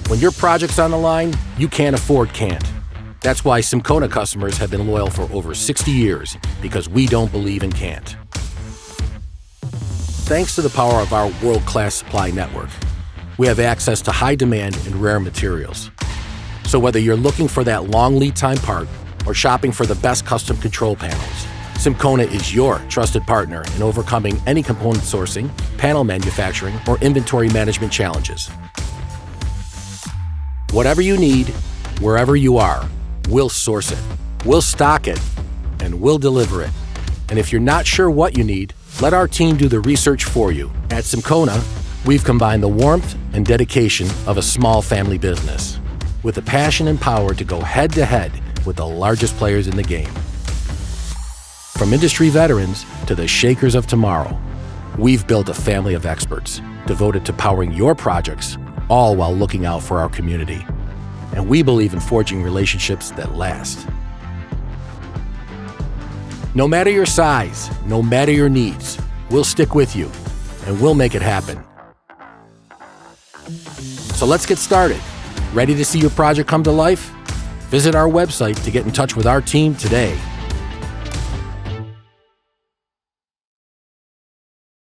When your project's on the line, you can't afford can't. That's why Simcona customers have been loyal for over 60 years, because we don't believe in can't. Thanks to the power of our world-class supply network, we have access to high demand and rare materials. So whether you're looking for that long lead time part or shopping for the best custom control panels, Simcona is your trusted partner in overcoming any component sourcing, panel manufacturing, or inventory management challenges. Whatever you need, wherever you are, we'll source it, we'll stock it, and we'll deliver it. And if you're not sure what you need, let our team do the research for you. At Simcona, we've combined the warmth and dedication of a small family business with the passion and power to go head-to-head with the largest players in the game. From industry veterans to the shakers of tomorrow, we've built a family of experts devoted to powering your projects, all while looking out for our community. And we believe in forging relationships that last. No matter your size, no matter your needs, we'll stick with you, and we'll make it happen. So let's get started. Ready to see your project come to life? Visit our website to get in touch with our team today.